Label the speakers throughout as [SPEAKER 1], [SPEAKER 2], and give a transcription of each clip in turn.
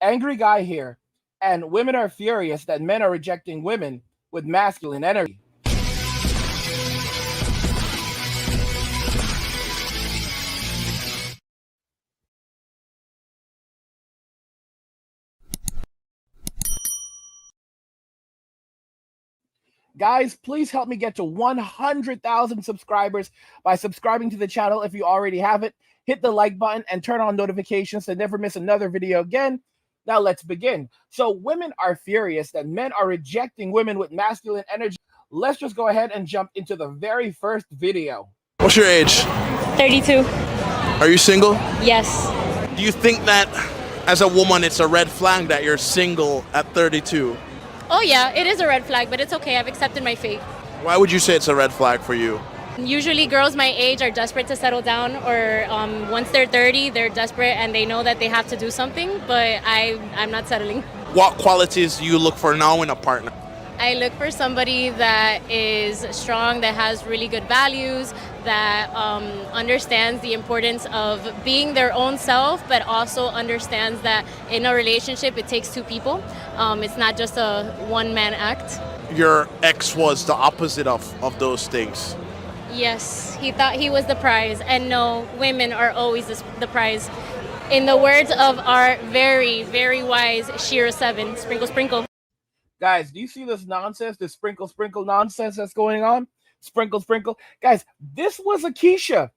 [SPEAKER 1] Angry guy here, and women are furious that men are rejecting women with masculine energy. Guys, please help me get to 100,000 subscribers by subscribing to the channel if you already have it. Hit the like button and turn on notifications to never miss another video again. Now let's begin. So women are furious that men are rejecting women with masculine energy. Let's just go ahead and jump into the very first video.
[SPEAKER 2] What's your age?
[SPEAKER 3] 32.
[SPEAKER 2] Are you single?
[SPEAKER 3] Yes.
[SPEAKER 2] Do you think that as a woman it's a red flag that you're single at 32?
[SPEAKER 3] Oh yeah, it is a red flag, but it's okay. I've accepted my fate.
[SPEAKER 2] Why would you say it's a red flag for you?
[SPEAKER 3] Usually girls my age are desperate to settle down, or once they're 30, they're desperate and they know that they have to do something, but I'm not settling.
[SPEAKER 2] What qualities do you look for now in a partner?
[SPEAKER 3] I look for somebody that is strong, that has really good values, that understands the importance of being their own self, but also understands that in a relationship it takes two people. It's not just a one-man act.
[SPEAKER 2] Your ex was the opposite of those things.
[SPEAKER 3] Yes, he thought he was the prize, and no, women are always the prize. In the words of our very, very wise Shira 7, sprinkle, sprinkle.
[SPEAKER 1] Guys, do you see this nonsense, this sprinkle, sprinkle nonsense that's going on? Sprinkle, sprinkle. Guys, this was a Keisha.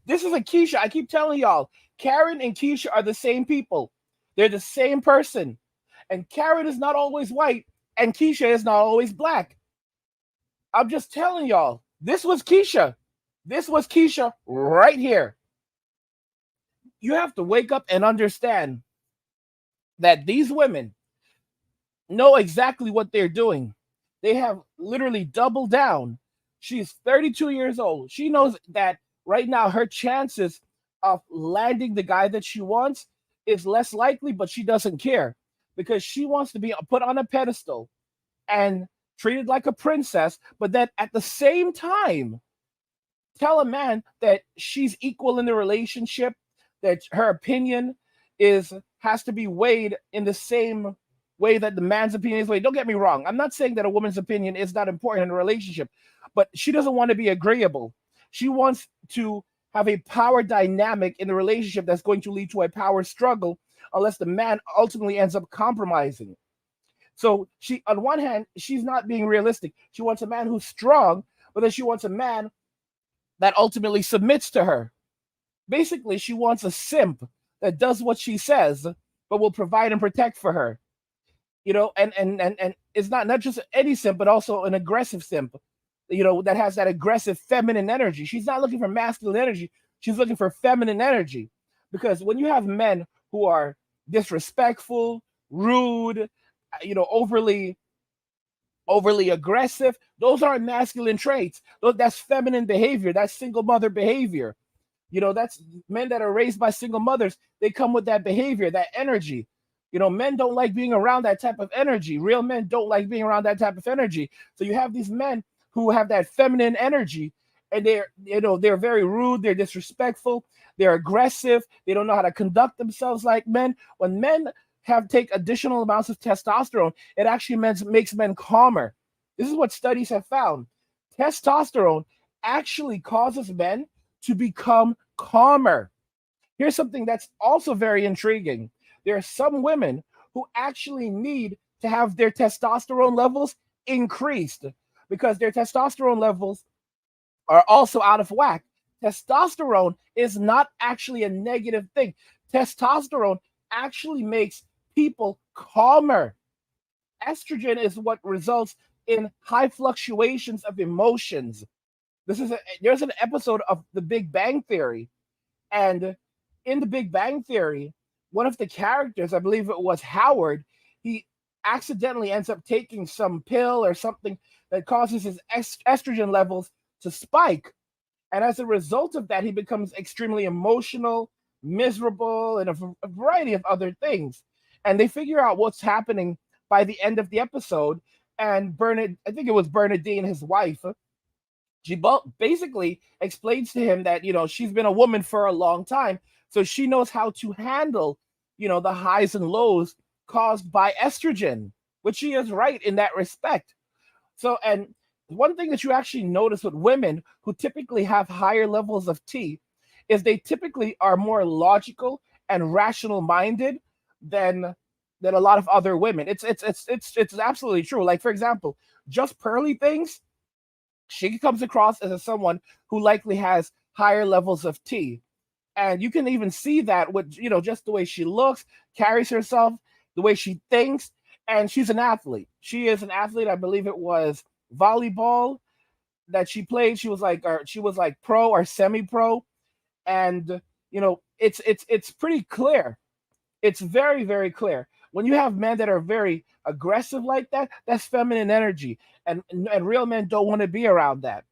[SPEAKER 1] This is a Keisha. I keep telling y'all, Karen and Keisha are the same people. They're the same person. And Karen is not always white, and Keisha is not always black. I'm just telling y'all, this was Keisha. This was Keisha right here. You have to wake up and understand that these women know exactly what they're doing. They have literally doubled down. She's 32 years old. She knows that right now her chances of landing the guy that she wants is less likely, but she doesn't care because she wants to be put on a pedestal and treated like a princess, but then at the same time tell a man that she's equal in the relationship, that her opinion has to be weighed in the same way that the man's opinion is weighed. Don't get me wrong. I'm not saying that a woman's opinion is not important in a relationship, but she doesn't want to be agreeable. She wants to have a power dynamic in the relationship that's going to lead to a power struggle unless the man ultimately ends up compromising. So she, on one hand, she's not being realistic. She wants a man who's strong, but then she wants a man that ultimately submits to her. Basically, she wants a simp that does what she says, but will provide and protect for her. You know, and it's not just any simp, but also an aggressive simp, you know, that has that aggressive feminine energy. She's not looking for masculine energy. She's looking for feminine energy. Because when you have men who are disrespectful, rude, you know, overly aggressive, those aren't masculine traits. That's feminine behavior. That's single mother behavior. You know, that's men that are raised by single mothers. They come with that behavior, that energy. You know, men don't like being around that type of energy. Real men don't like being around that type of energy. So you have these men who have that feminine energy, and they're very rude, they're disrespectful, they're aggressive, they don't know how to conduct themselves like men. When men take additional amounts of testosterone, it actually makes men calmer. This is what studies have found. Testosterone actually causes men to become calmer. Here's something that's also very intriguing. There are some women who actually need to have their testosterone levels increased because their testosterone levels are also out of whack. Testosterone is not actually a negative thing. Testosterone actually makes people calmer. Estrogen is what results in high fluctuations of emotions. There's an episode of The Big Bang Theory, and in The Big Bang Theory, one of the characters, I believe it was Howard, he accidentally ends up taking some pill or something that causes his estrogen levels to spike. And as a result of that, he becomes extremely emotional, miserable, and a variety of other things. And they figure out what's happening by the end of the episode. And I think it was Bernadine, his wife, she basically explains to him that, you know, she's been a woman for a long time. So she knows how to handle, you know, the highs and lows caused by estrogen, which she is right in that respect. So, and one thing that you actually notice with women who typically have higher levels of T is they typically are more logical and rational minded than a lot of other women. It's absolutely true. Like, for example, just Pearly Things, she comes across as someone who likely has higher levels of T. And you can even see that with, just the way she looks, carries herself, the way she thinks. And she's an athlete. She is an athlete. I believe it was volleyball that she played. She was like pro or semi-pro. And it's pretty clear. It's very, very clear. When you have men that are very aggressive like that, that's feminine energy. And real men don't want to be around that.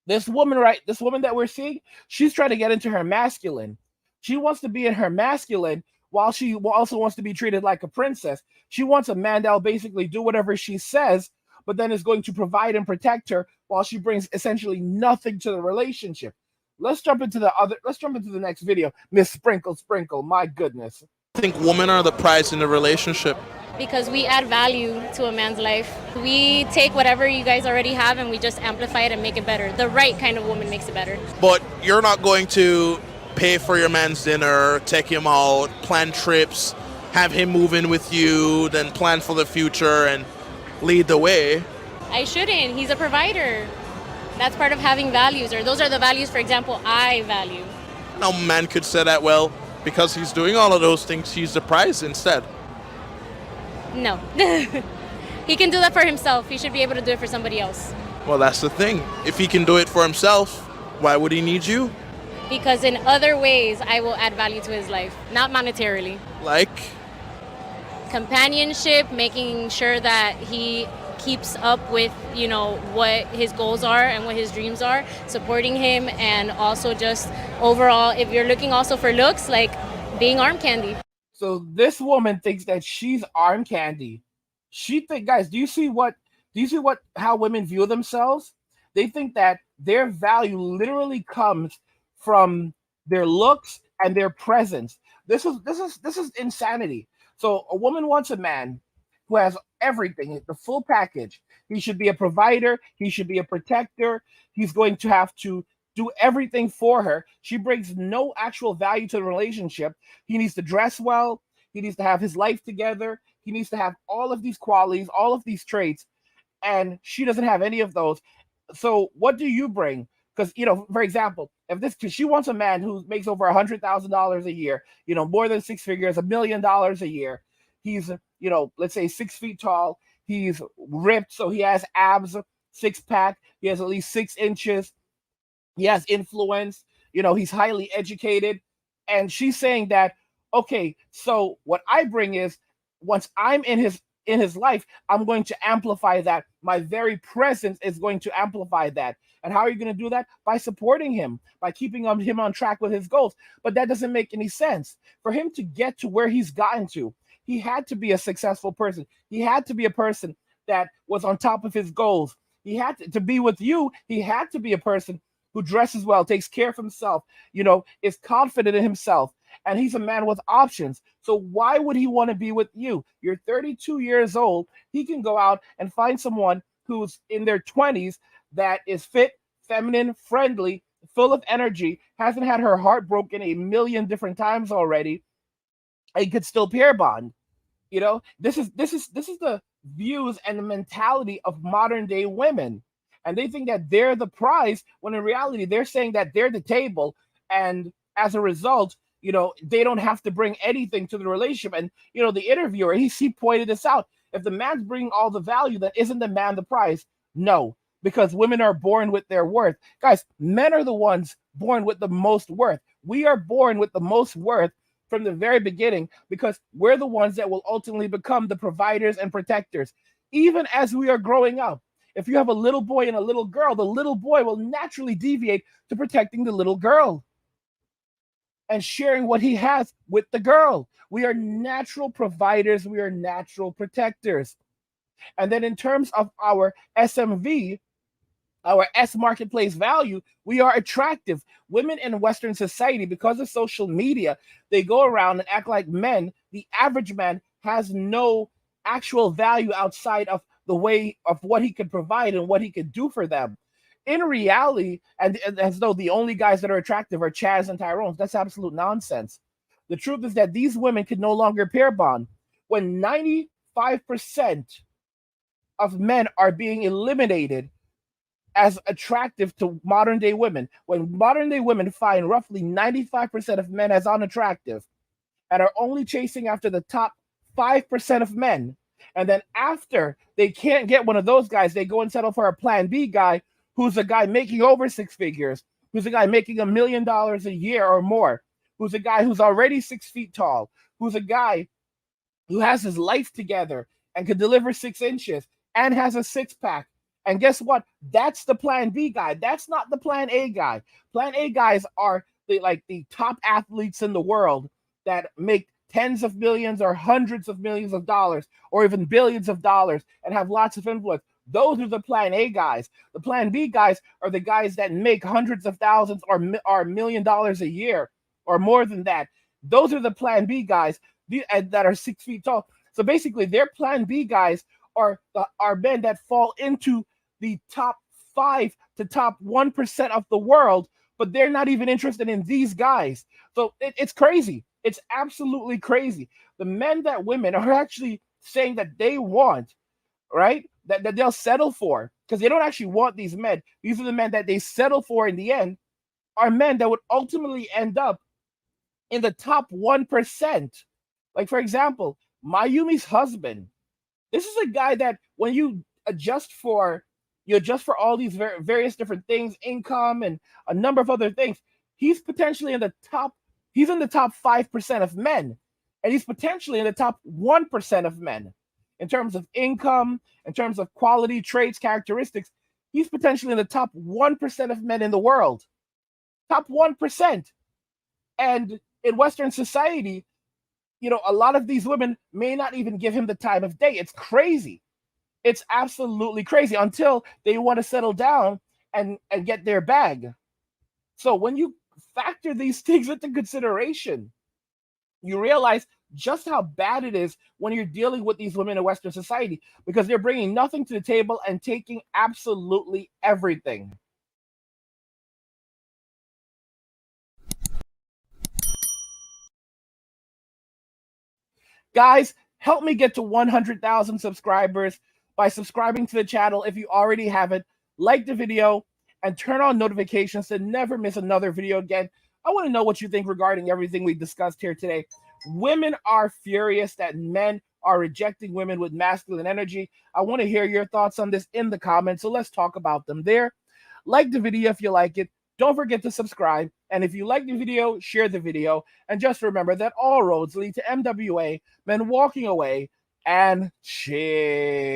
[SPEAKER 1] This woman that we're seeing, she's trying to get into her masculine. She wants to be in her masculine while she also wants to be treated like a princess. She wants a man that'll basically do whatever she says, but then is going to provide and protect her while she brings essentially nothing to the relationship. Let's jump into the next video. Miss Sprinkle Sprinkle, my goodness.
[SPEAKER 2] I think women are the prize in the relationship.
[SPEAKER 3] Because we add value to a man's life. We take whatever you guys already have and we just amplify it and make it better. The right kind of woman makes it better.
[SPEAKER 2] But you're not going to pay for your man's dinner, take him out, plan trips, have him move in with you, then plan for the future and lead the way.
[SPEAKER 3] I shouldn't. He's a provider. That's part of having values, or those are the values, for example, I value.
[SPEAKER 2] No man could say that, well, because he's doing all of those things, he's the prize instead.
[SPEAKER 3] No. He can do that for himself. He should be able to do it for somebody else.
[SPEAKER 2] Well, that's the thing. If he can do it for himself, why would he need you?
[SPEAKER 3] Because in other ways, I will add value to his life, not monetarily.
[SPEAKER 2] Like?
[SPEAKER 3] Companionship, making sure that he keeps up with, what his goals are and what his dreams are, supporting him, and also just overall, if you're looking also for looks, like being arm candy.
[SPEAKER 1] So this woman thinks that she's arm candy. Guys, do you see how women view themselves? They think that their value literally comes from their looks and their presence. This is insanity. So a woman wants a man who has everything, the full package. He should be a provider. He should be a protector. He's going to have to do everything for her. She brings no actual value to the relationship. He needs to dress well. He needs to have his life together. He needs to have all of these qualities, all of these traits, and she doesn't have any of those. So what do you bring? Because, for example, because she wants a man who makes over $100,000 a year, more than six figures, $1 million a year. He's, let's say 6 feet tall. He's ripped, so he has abs, six pack. He has at least 6 inches. He has influence, he's highly educated. And she's saying that, okay, so what I bring is, once I'm in his life, I'm going to amplify that. My very presence is going to amplify that. And how are you going to do that? By supporting him, by keeping him on track with his goals. But that doesn't make any sense. For him to get to where he's gotten to, he had to be a successful person. He had to be a person that was on top of his goals. He had to be with you. He had to be a person who dresses well, takes care of himself, is confident in himself, and he's a man with options. So why would he want to be with you? You're 32 years old. He can go out and find someone who's in their 20s that is fit, feminine, friendly, full of energy, hasn't had her heart broken a million different times already, and could still pair bond. This is the views and the mentality of modern day women. And they think that they're the prize, when in reality, they're saying that they're the table. And as a result, they don't have to bring anything to the relationship. And, the interviewer, he pointed this out. If the man's bringing all the value, then isn't the man the prize? No, because women are born with their worth. Guys, men are the ones born with the most worth. We are born with the most worth from the very beginning, because we're the ones that will ultimately become the providers and protectors, even as we are growing up. If you have a little boy and a little girl, the little boy will naturally deviate to protecting the little girl and sharing what he has with the girl. We are natural providers. We are natural protectors. And then in terms of our SMV, our S marketplace value, we are attractive. Women in Western society, because of social media, they go around and act like men. The average man has no actual value outside of the way of what he could provide and what he could do for them. In reality, and as though the only guys that are attractive are Chaz and Tyrone, that's absolute nonsense. The truth is that these women can no longer pair bond. When 95% of men are being eliminated as attractive to modern day women, when modern day women find roughly 95% of men as unattractive and are only chasing after the top 5% of men, and then after they can't get one of those guys, they go and settle for a plan B guy who's a guy making over six figures, who's a guy making $1 million a year or more, who's a guy who's already 6 feet tall, who's a guy who has his life together and can deliver 6 inches and has a six-pack. And guess what? That's the plan B guy. That's not the plan A guy. Plan A guys are the top athletes in the world that make tens of millions or hundreds of millions of dollars or even billions of dollars and have lots of influence. Those are the plan A guys. The plan B guys are the guys that make hundreds of thousands or $1 million a year or more than that. Those are the plan B guys that are 6 feet tall. So basically, their plan B guys are men that fall into the top 5 to top 1% of the world, but they're not even interested in these guys. So it's crazy. It's absolutely crazy. The men that women are actually saying that they want, right? That they'll settle for, because they don't actually want these men. These are the men that they settle for in the end, are men that would ultimately end up in the top 1%. Like, for example, Mayumi's husband. This is a guy that when you adjust for all these various different things, income and a number of other things, he's potentially in the top 5% of men, and he's potentially in the top 1% of men in terms of income, in terms of quality, traits, characteristics. He's potentially in the top 1% of men in the world. Top 1%. And in Western society, a lot of these women may not even give him the time of day. It's crazy. It's absolutely crazy until they want to settle down and get their bag. So when you factor these things into consideration, you realize just how bad it is when you're dealing with these women in Western society, because they're bringing nothing to the table and taking absolutely everything. Guys, help me get to 100,000 subscribers by subscribing to the channel if you already haven't. Like the video and turn on notifications to never miss another video again. I want to know what you think regarding everything we discussed here today. Women are furious that men are rejecting women with masculine energy. I want to hear your thoughts on this in the comments, so let's talk about them there. Like the video if you like it. Don't forget to subscribe. And if you like the video, share the video. And just remember that all roads lead to MWA, men walking away, and cheers.